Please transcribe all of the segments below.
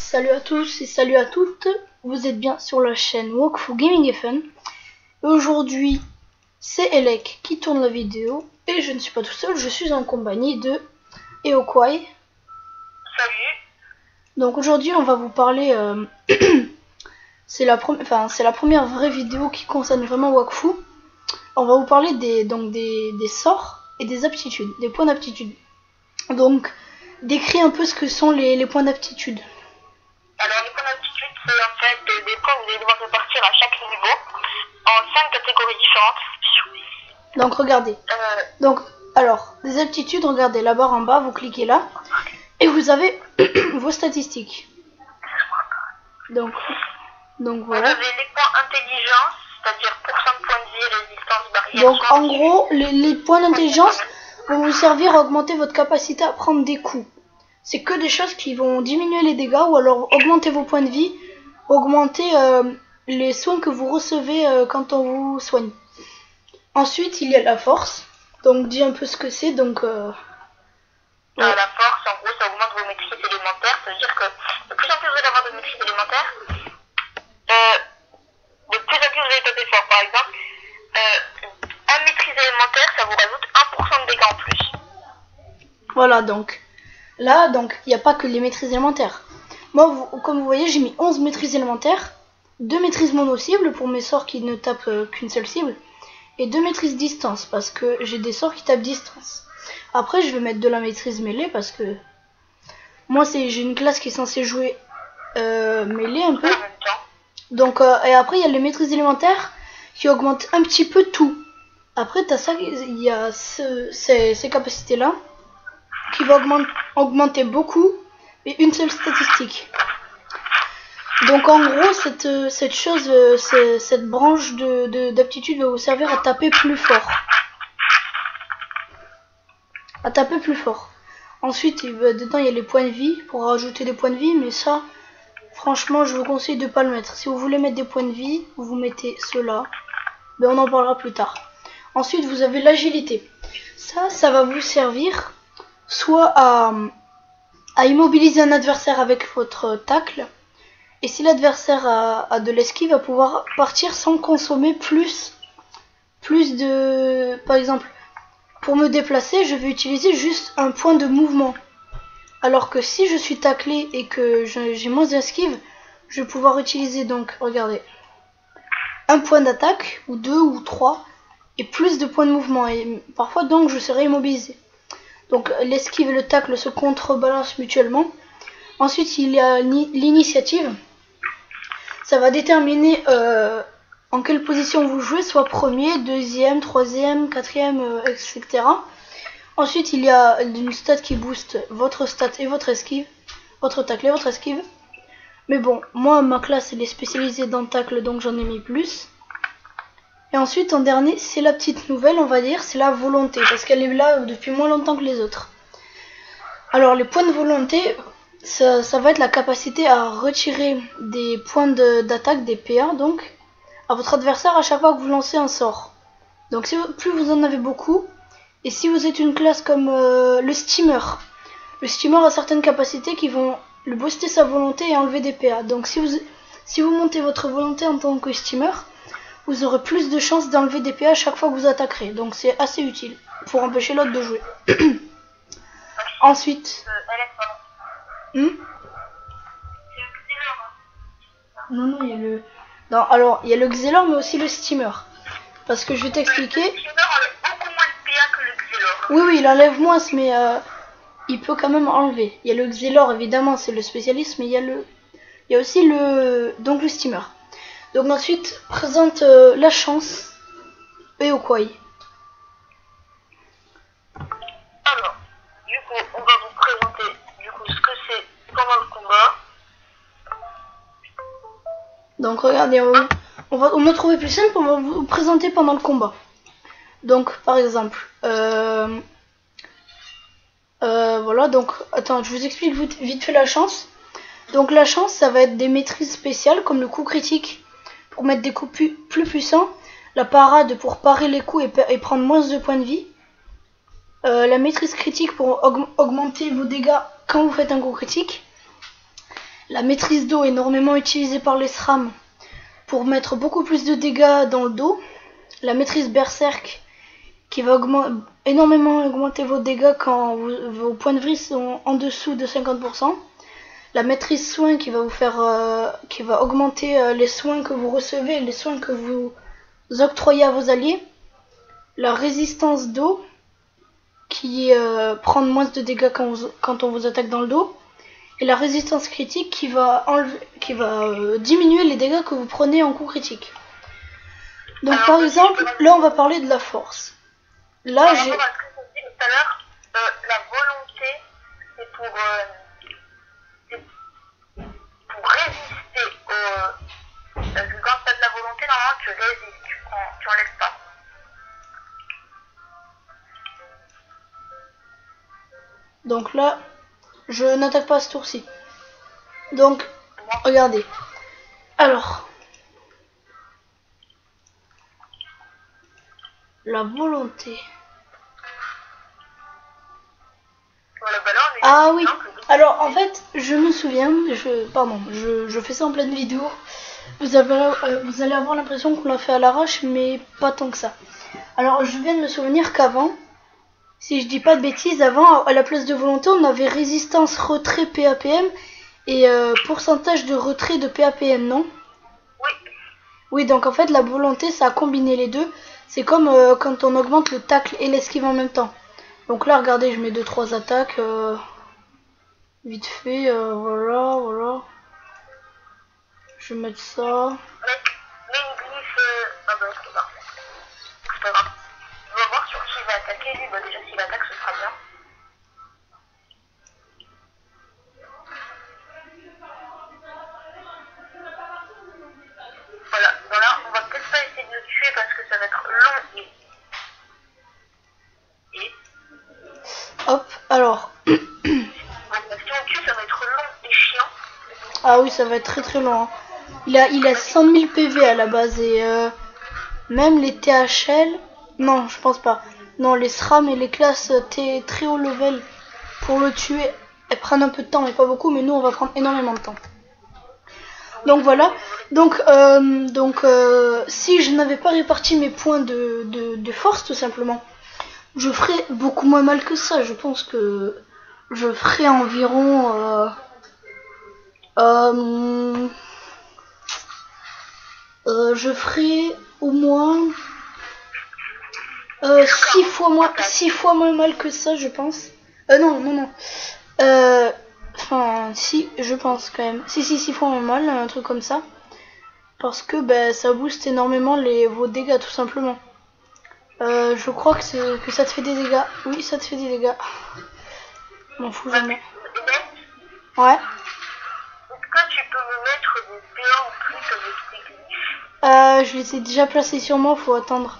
Salut à tous et salut à toutes, vous êtes bien sur la chaîne Wakfu Gaming Fun. Aujourd'hui c'est Elec qui tourne la vidéo et je ne suis pas tout seul, je suis en compagnie de Eokwai. Salut. Donc aujourd'hui on va vous parler, c'est la première vraie vidéo qui concerne vraiment Wakfu. On va vous parler des sorts et des aptitudes, des points d'aptitude. Donc décris un peu ce que sont les points d'aptitude. Alors les points d'aptitude, c'est en fait des points que vous allez devoir répartir à chaque niveau en 5 catégories différentes. Donc regardez. Alors, des aptitudes, regardez la barre en bas, vous cliquez là et vous avez vos statistiques. Donc voilà. Vous avez les points intelligence, c'est-à-dire pourcent de points de vie, résistance, barrière. Donc en gros, les points d'intelligence vont vous servir à augmenter votre capacité à prendre des coups. C'est que des choses qui vont diminuer les dégâts ou alors augmenter vos points de vie, augmenter les soins que vous recevez quand on vous soigne. Ensuite, il y a la force. Donc dis un peu ce que c'est. Donc La force, en gros, ça augmente vos maîtrises élémentaires. Ça veut dire que de plus en plus vous allez avoir de maîtrises élémentaires, de plus en plus vous allez taper fort. Par exemple, un maîtrise élémentaire, ça vous rajoute 1% de dégâts en plus. Voilà, donc là, il n'y a pas que les maîtrises élémentaires. Moi, comme vous voyez, j'ai mis 11 maîtrises élémentaires, 2 maîtrises mono-cibles pour mes sorts qui ne tapent qu'une seule cible, et 2 maîtrises distance, parce que j'ai des sorts qui tapent distance. Après, je vais mettre de la maîtrise mêlée, parce que moi, j'ai une classe qui est censée jouer mêlée un peu. Donc, et après, il y a les maîtrises élémentaires qui augmentent un petit peu tout. Après, il y a ces capacités-là qui va augmenter beaucoup, mais une seule statistique. Donc en gros, cette branche d'aptitude va vous servir à taper plus fort. Ensuite, dedans il y a les points de vie pour rajouter des points de vie, mais ça, franchement, je vous conseille de pas le mettre. Si vous voulez mettre des points de vie, vous mettez cela. Mais on en parlera plus tard. Ensuite, vous avez l'agilité. Ça va vous servir soit à immobiliser un adversaire avec votre tacle, et si l'adversaire a de l'esquive, va pouvoir partir sans consommer plus de... Par exemple, pour me déplacer, je vais utiliser juste un point de mouvement. Alors que si je suis taclé et que j'ai moins d'esquive, je vais pouvoir utiliser, donc, regardez, un point d'attaque, ou 2 ou 3, et plus de points de mouvement. Et parfois, donc, je serai immobilisé. Donc l'esquive et le tacle se contrebalancent mutuellement. Ensuite, il y a l'initiative. Ça va déterminer en quelle position vous jouez, soit premier, deuxième, troisième, quatrième, etc. Ensuite, il y a une stat qui booste votre stat et votre esquive, votre tacle et votre esquive. Mais bon, moi, ma classe, elle est spécialisée dans le tacle, donc j'en ai mis plus. Et ensuite, en dernier, c'est la petite nouvelle, on va dire, c'est la volonté, parce qu'elle est là depuis moins longtemps que les autres. Alors, les points de volonté, ça va être la capacité à retirer des points d'attaque, des PA, donc, à votre adversaire à chaque fois que vous lancez un sort. Donc, plus vous en avez beaucoup, et si vous êtes une classe comme le steamer a certaines capacités qui vont le booster sa volonté et enlever des PA. Donc, si vous montez votre volonté en tant que steamer, vous aurez plus de chances d'enlever des PA à chaque fois que vous attaquerez. Donc c'est assez utile pour empêcher l'autre de jouer. Ensuite... Non, il y a le... Non, alors, il y a le Xelor, mais aussi le Steamer. Parce que je vais t'expliquer... Le Steamer enlève beaucoup moins de PA que le Xelor. Oui, il enlève moins, mais il peut quand même enlever. Il y a le Xelor, évidemment, c'est le spécialiste, mais il y a aussi le Steamer. Donc ensuite, présente la chance Eokwai. Alors, du coup, on va vous présenter ce que c'est pendant le combat. Donc regardez, on va trouver plus simple, on va vous présenter pendant le combat. Donc par exemple, voilà, donc attends, je vous explique vite fait la chance. Donc la chance, ça va être des maîtrises spéciales comme le coup critique pour mettre des coups plus puissants, la parade pour parer les coups et prendre moins de points de vie, la maîtrise critique pour augmenter vos dégâts quand vous faites un coup critique, La maîtrise d'eau énormément utilisée par les SRAM pour mettre beaucoup plus de dégâts dans le dos. La maîtrise berserk qui va énormément augmenter vos dégâts quand vos points de vie sont en dessous de 50%. La maîtrise soin qui va vous faire, qui va augmenter les soins que vous recevez et les soins que vous octroyez à vos alliés. La résistance d'eau qui prend moins de dégâts quand on vous attaque dans le dos. Et la résistance critique qui va diminuer les dégâts que vous prenez en coup critique. Donc alors, par exemple, là on va parler de la force. Là j'ai... Tout à l'heure, la volonté, c'est pour résister au... Parce que quand tu as de la volonté, normalement tu résistes, tu enlèves pas. Donc là, je n'attaque pas ce tour-ci. Donc, regardez. Alors, la volonté. Ah oui. Alors en fait, je me souviens, je fais ça en pleine vidéo. Vous allez avoir l'impression qu'on l'a fait à l'arrache, mais pas tant que ça. Alors je viens de me souvenir qu'avant, si je dis pas de bêtises, avant à la place de volonté, on avait résistance retrait PAPM et pourcentage de retrait de PAPM, non? Oui. Oui, donc en fait la volonté, ça a combiné les deux. C'est comme quand on augmente le tacle et l'esquive en même temps. Donc là, regardez, je mets 2-3 attaques. Vite fait, voilà. Je vais mettre ça. Mets une glyphe. Ah bah c'est parfait. C'est pas grave. On va voir sur qui il va attaquer. Lui, bah déjà s'il attaque, ce sera bien. Voilà, on va peut-être pas essayer de le tuer parce que ça va être long et... Hop, alors. Si on tue, ça va être long et chiant. Ah oui, ça va être très très long. Hein. Il a 100 000 PV à la base et même les THL, non, je pense pas. Non, les SRAM et les classes très haut level pour le tuer, elles prennent un peu de temps, mais pas beaucoup. Mais nous, on va prendre énormément de temps. Donc voilà. Donc si je n'avais pas réparti mes points de force, tout simplement, je ferais beaucoup moins mal que ça. Je pense que je ferais environ je ferais au moins 6 fois moins mal que ça, je pense. Non. Enfin, si, je pense quand même. Si, 6 fois moins mal, un truc comme ça. Parce que ça booste énormément vos dégâts, tout simplement. Je crois que ça te fait des dégâts. Oui, ça te fait des dégâts. M'en fous jamais. Ouais. Est-ce que tu peux me mettre des PA en plus avec tes glitches? Je les ai déjà placés sur moi, faut attendre.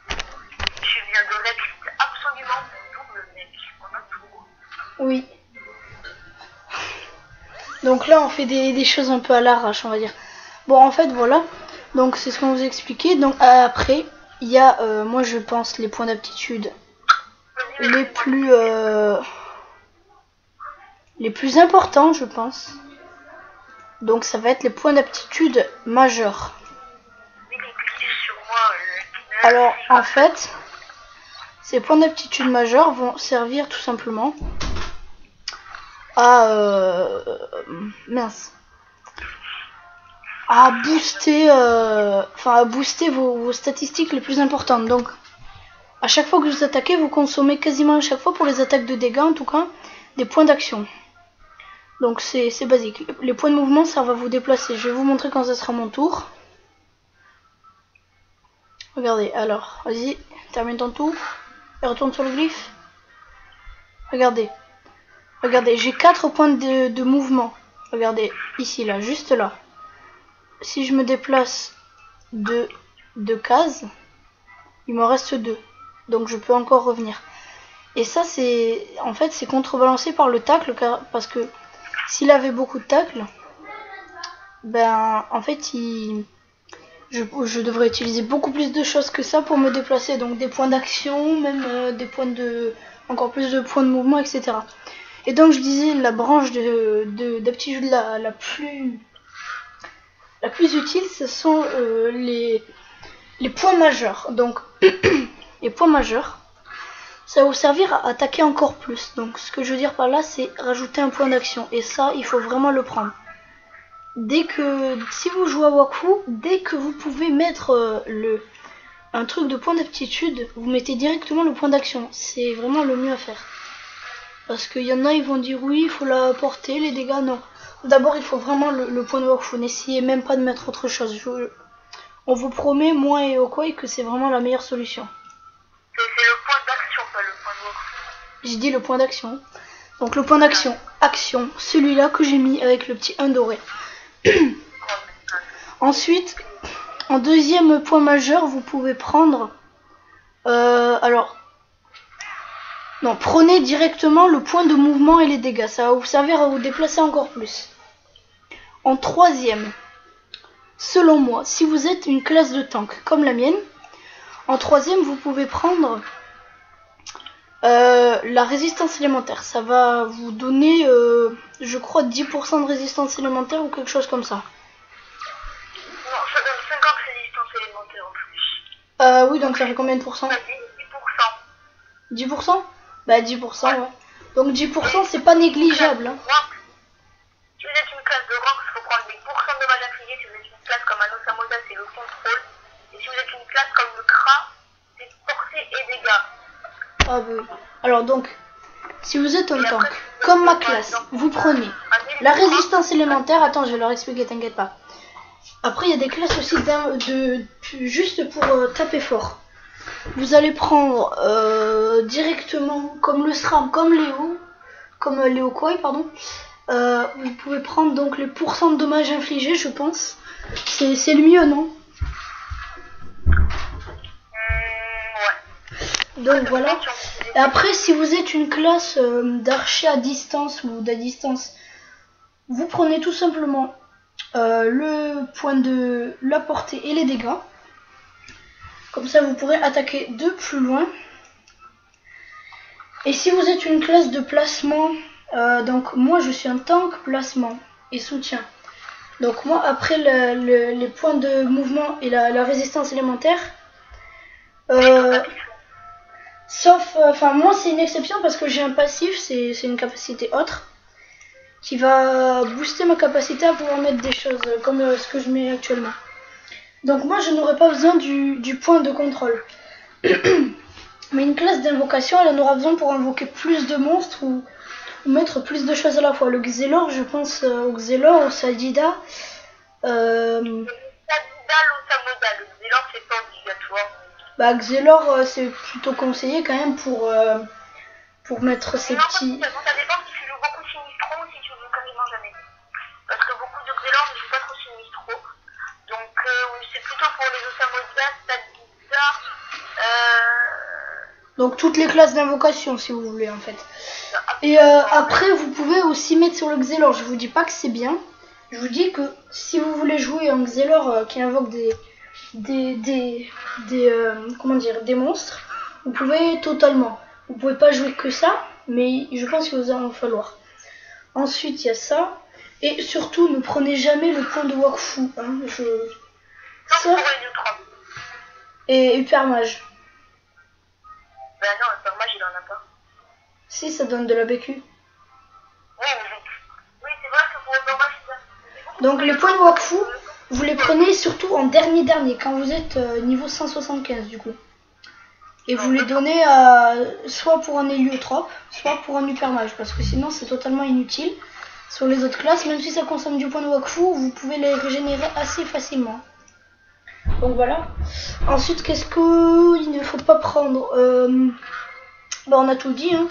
Tu viens de réciter absolument tout le mec. On a tout. Oui. Donc là, on fait des choses un peu à l'arrache, on va dire. Bon, en fait, voilà. Donc, c'est ce qu'on vous expliquait. Donc, après, il y a, moi, je pense, les points d'aptitude les plus importants, je pense. Donc, ça va être les points d'aptitude majeurs. Alors, en fait, ces points d'aptitude majeurs vont servir tout simplement à à booster vos statistiques les plus importantes. Donc à chaque fois que vous attaquez, vous consommez quasiment à chaque fois, pour les attaques de dégâts en tout cas, des points d'action. Donc c'est basique. Les points de mouvement servent à vous déplacer. Je vais vous montrer quand ce sera mon tour. Regardez, alors, vas-y, termine ton tour et retourne sur le glyphe. Regardez, j'ai 4 points de mouvement. Regardez, ici, là, juste là. Si je me déplace de 2 cases, il m'en reste 2. Donc je peux encore revenir. Et ça, en fait, c'est contrebalancé par le tacle, parce que s'il avait beaucoup de tacle, en fait, je devrais utiliser beaucoup plus de choses que ça pour me déplacer. Donc des points d'action, même encore plus de points de mouvement, etc. Et donc je disais la branche d'aptitude la plus utile, ce sont les points majeurs. Donc les points majeurs, ça va vous servir à attaquer encore plus. Donc ce que je veux dire par là, c'est rajouter un point d'action. Et ça, il faut vraiment le prendre. Si vous jouez à Wakfu, dès que vous pouvez mettre un truc de point d'aptitude, vous mettez directement le point d'action. C'est vraiment le mieux à faire. Parce qu'il y en a, ils vont dire oui, il faut la porter, les dégâts, non. D'abord, il faut vraiment le point de Wakfu. N'essayez même pas de mettre autre chose. On vous promet, moi et Okoi, que c'est vraiment la meilleure solution. C'est le point d'action, pas le point de Wakfu. J'ai dit le point d'action. Donc le point d'action, action, celui-là que j'ai mis avec le petit 1 doré. Ensuite, en deuxième point majeur, vous pouvez prendre... prenez directement le point de mouvement et les dégâts. Ça va vous servir à vous déplacer encore plus. En troisième, selon moi, si vous êtes une classe de tank comme la mienne, en troisième, vous pouvez prendre la résistance élémentaire. Ça va vous donner, je crois, 10% de résistance élémentaire ou quelque chose comme ça. Non, ça donne 50 résistances élémentaires en plus. Oui, donc ça fait combien de pourcents? 10%. 10%? Bah 10%, ouais. Donc 10%, c'est pas négligeable. Hein. Si vous êtes une classe de rank, il faut prendre des pourcents de dommages infligés. Si vous êtes une classe comme un Osamoda, c'est le contrôle. Et si vous êtes une classe comme le Kra, c'est portée et dégâts. Ah oui. Alors donc, si vous êtes un tank, comme ma classe, vous prenez la résistance élémentaire. Attends, je vais leur expliquer, t'inquiète pas. Après, il y a des classes aussi juste pour taper fort. Vous allez prendre directement, comme le SRAM, comme Léo Koi, pardon. Vous pouvez prendre donc les pourcents de dommages infligés, je pense. C'est le mieux, non? Ouais. Donc voilà. Et après, si vous êtes une classe d'archer à distance ou d'à distance, vous prenez tout simplement le point de la portée et les dégâts. Comme ça, vous pourrez attaquer de plus loin. Et si vous êtes une classe de placement, donc moi je suis un tank, placement et soutien. Donc moi, après les points de mouvement et la résistance élémentaire, sauf, moi c'est une exception parce que j'ai un passif, c'est une capacité autre, qui va booster ma capacité à pouvoir mettre des choses comme ce que je mets actuellement. Donc moi je n'aurai pas besoin du point de contrôle. Mais une classe d'invocation, elle en aura besoin pour invoquer plus de monstres ou mettre plus de choses à la fois. Le Xelor, je pense au Xelor, au Sadida. Sadida, l'Osamoda, le Xelor c'est pas obligatoire. Bah Xelor c'est plutôt conseillé quand même pour mettre ces petits... Ça dépend si tu joues beaucoup Sinistro ou si tu joues quasiment jamais. Parce que beaucoup de Xelor ne jouent pas trop Sinistro. Donc c'est plutôt pour les Osamoda, Sadida... Donc toutes les classes d'invocation si vous voulez en fait. Et après vous pouvez aussi mettre sur le Xelor. Je vous dis pas que c'est bien. Je vous dis que si vous voulez jouer un Xelor qui invoque des monstres, vous pouvez totalement. Vous pouvez pas jouer que ça, mais je pense qu'il va en falloir. Ensuite il y a ça. Et surtout ne prenez jamais le point de Wakfu. Hein. Ça. Et Hypermage. Ben non, Hypermage il en a pas. Si, ça donne de la BQ. Oui, c'est vrai que pour Hypermage c'est ça. Donc les points de Wakfu, vous les prenez surtout en dernier, quand vous êtes niveau 175 du coup. Et vous les donnez soit pour un héliotrope, soit pour un Hypermage, parce que sinon c'est totalement inutile. Sur les autres classes, même si ça consomme du point de Wakfu, vous pouvez les régénérer assez facilement. Donc voilà. Ensuite, qu'est-ce qu'il ne faut pas prendre on a tout dit. Hein.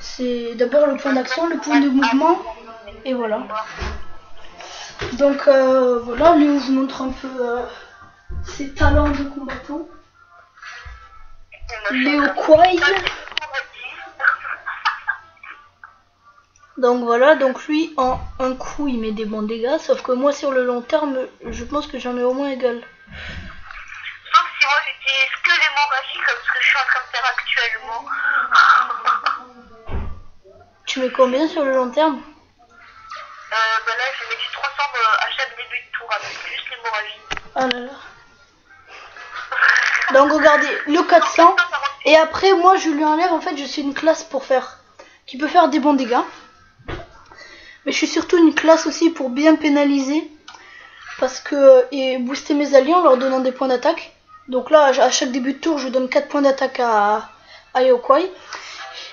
C'est d'abord le point d'action, le point de mouvement, et voilà. Donc voilà, Léo vous montre un peu ses talents de combattant. Léo Koi. Donc voilà, donc lui en un coup il met des bons dégâts, sauf que moi sur le long terme, je pense que j'en ai au moins égal. Sauf si moi j'utilise que l'hémorragie comme ce que je suis en train de faire actuellement. Tu mets combien sur le long terme? Bah là, je mets du 300 à chaque début de tour avec juste l'hémorragie. Ah là là. Donc regardez, le 400. Et après, moi, je lui enlève. En fait, je suis une classe pour faire... qui peut faire des bons dégâts. Mais je suis surtout une classe aussi pour bien pénaliser. Parce que... et booster mes alliés en leur donnant des points d'attaque. Donc là, à chaque début de tour, je donne 4 points d'attaque à Yokoi.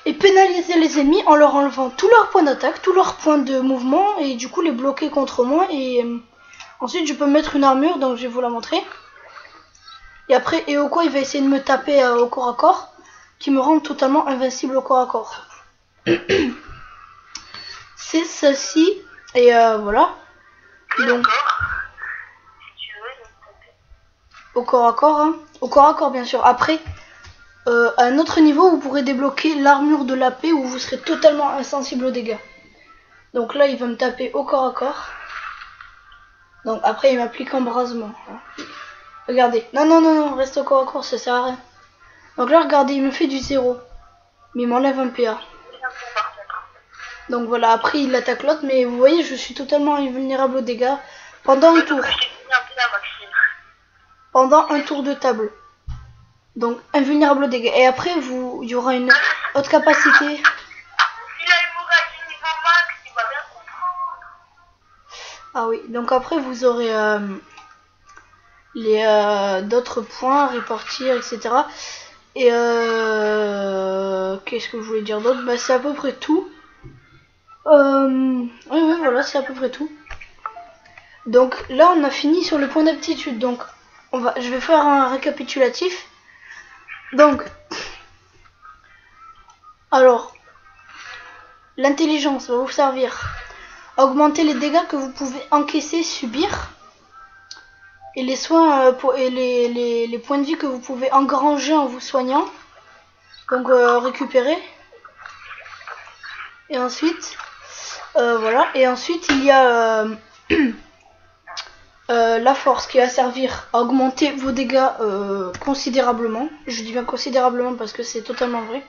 Et pénaliser les ennemis en leur enlevant tous leurs points d'attaque, tous leurs points de mouvement. Et du coup, les bloquer contre moi. Et ensuite, je peux mettre une armure. Donc, je vais vous la montrer. Et après, Yokoi, il va essayer de me taper au corps à corps. Qui me rend totalement invincible au corps à corps. C'est celle-ci. Et voilà. Donc... au corps à corps, hein. Au corps à corps bien sûr. Après, à un autre niveau, vous pourrez débloquer l'armure de la paix où vous serez totalement insensible aux dégâts. Donc là, il va me taper au corps à corps. Donc après, il m'applique embrasement. Hein. Regardez. Non, non, non, non, reste au corps à corps, ça sert à rien. Donc là, regardez, il me fait du 0. Mais il m'enlève un PA. Donc voilà, après, il attaque l'autre. Mais vous voyez, je suis totalement invulnérable aux dégâts pendant un tour. Pendant un tour de table. Donc invulnérable aux dégâts. Et après il y aura une autre capacité. Il a hémorragie niveau max, il va bien comprendre. Ah oui, donc après vous aurez d'autres points à répartir, etc. Et qu'est-ce que je voulais dire d'autre? Bah c'est à peu près tout. Oui, voilà, c'est à peu près tout. Donc là on a fini sur le point d'aptitude. Donc je vais faire un récapitulatif. Donc, alors, l'intelligence va vous servir à augmenter les dégâts que vous pouvez encaisser, subir, et les soins et les points de vie que vous pouvez engranger en vous soignant, donc récupérer. Et ensuite, voilà. Et ensuite, il y a la force qui va servir à augmenter vos dégâts considérablement. Je dis bien considérablement parce que c'est totalement vrai.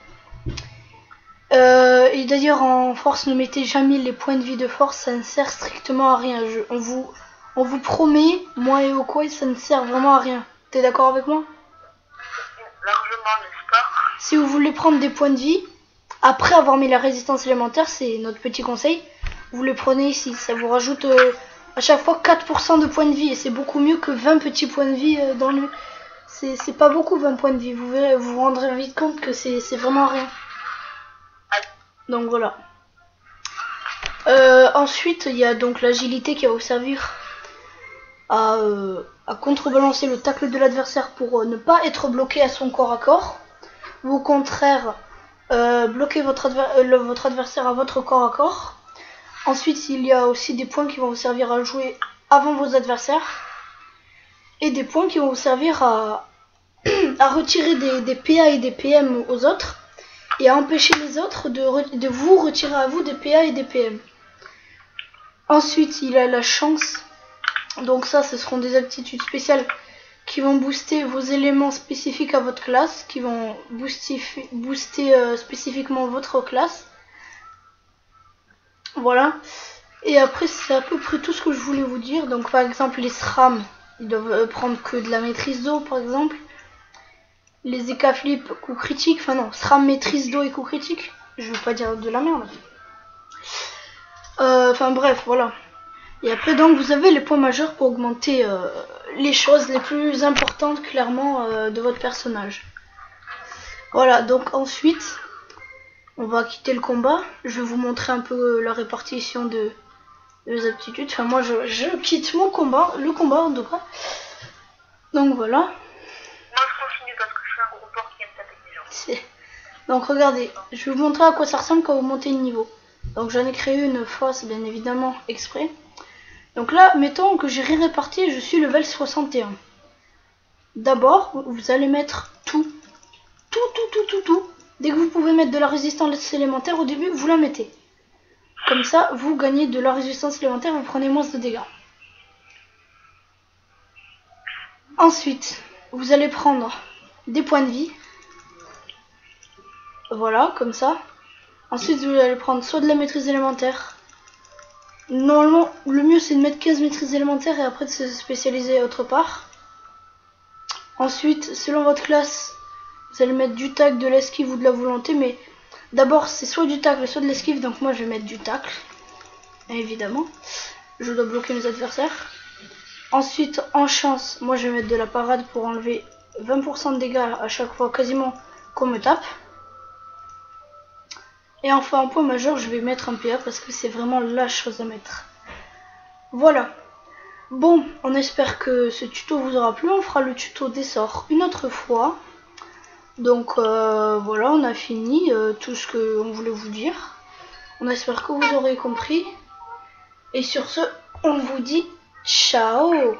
Et d'ailleurs en force, ne mettez jamais les points de vie de force, ça ne sert strictement à rien. On vous promet, moi et Yokoi, ça ne sert vraiment à rien. T'es d'accord avec moi? Largement, n'est-ce pas? Si vous voulez prendre des points de vie, après avoir mis la résistance élémentaire, c'est notre petit conseil, vous les prenez ici. Ça vous rajoute à chaque fois 4% de points de vie. Et c'est beaucoup mieux que 20 petits points de vie dans le... C'est pas beaucoup 20 points de vie. Vous verrez, vous vous rendrez vite compte que c'est vraiment rien. Donc voilà. Ensuite, il y a donc l'agilité qui va vous servir à contrebalancer le tacle de l'adversaire pour ne pas être bloqué à son corps à corps. Ou au contraire, bloquer votre adversaire à votre corps à corps. Ensuite, il y a aussi des points qui vont vous servir à jouer avant vos adversaires. Et des points qui vont vous servir à retirer des PA et des PM aux autres. Et à empêcher les autres de vous retirer à vous des PA et des PM. Ensuite, il a la chance. Donc ça, ce seront des aptitudes spéciales qui vont booster vos éléments spécifiques à votre classe. Qui vont booster spécifiquement votre classe. Voilà. Et après, c'est à peu près tout ce que je voulais vous dire. Donc par exemple, les SRAM, ils doivent prendre que de la maîtrise d'eau, par exemple. Les écaflips, coup critique. Enfin non, SRAM, maîtrise d'eau et coup critique. Je veux pas dire de la merde. Enfin bref, voilà. Et après donc, vous avez les points majeurs pour augmenter les choses les plus importantes, clairement, de votre personnage. Voilà, donc ensuite... on va quitter le combat. Je vais vous montrer un peu la répartition de aptitudes. Enfin, moi, je quitte le combat en tout cas. Donc voilà. Moi, je continue parce que je suis un gros porc qui aime taper des gens. Donc regardez, je vais vous montrer à quoi ça ressemble quand vous montez le niveau. Donc j'en ai créé une fausse, bien évidemment, exprès. Donc là, mettons que j'ai réparti, je suis level 61. D'abord, vous allez mettre tout. Dès que vous pouvez mettre de la résistance élémentaire au début, vous la mettez. Comme ça, vous gagnez de la résistance élémentaire, vous prenez moins de dégâts. Ensuite, vous allez prendre des points de vie. Voilà, comme ça. Ensuite, vous allez prendre soit de la maîtrise élémentaire. Normalement, le mieux c'est de mettre 15 maîtrises élémentaires et après de se spécialiser autre part. Ensuite, selon votre classe, vous allez mettre du tacle, de l'esquive ou de la volonté. Mais d'abord, c'est soit du tacle, soit de l'esquive. Donc moi, je vais mettre du tacle. Évidemment. Je dois bloquer mes adversaires. Ensuite, en chance, moi je vais mettre de la parade pour enlever 20% de dégâts à chaque fois quasiment qu'on me tape. Et enfin en point majeur, je vais mettre un PA parce que c'est vraiment la chose à mettre. Voilà. Bon, on espère que ce tuto vous aura plu. On fera le tuto des sorts une autre fois. Donc voilà, on a fini tout ce qu'on voulait vous dire. On espère que vous aurez compris. Et sur ce, on vous dit ciao.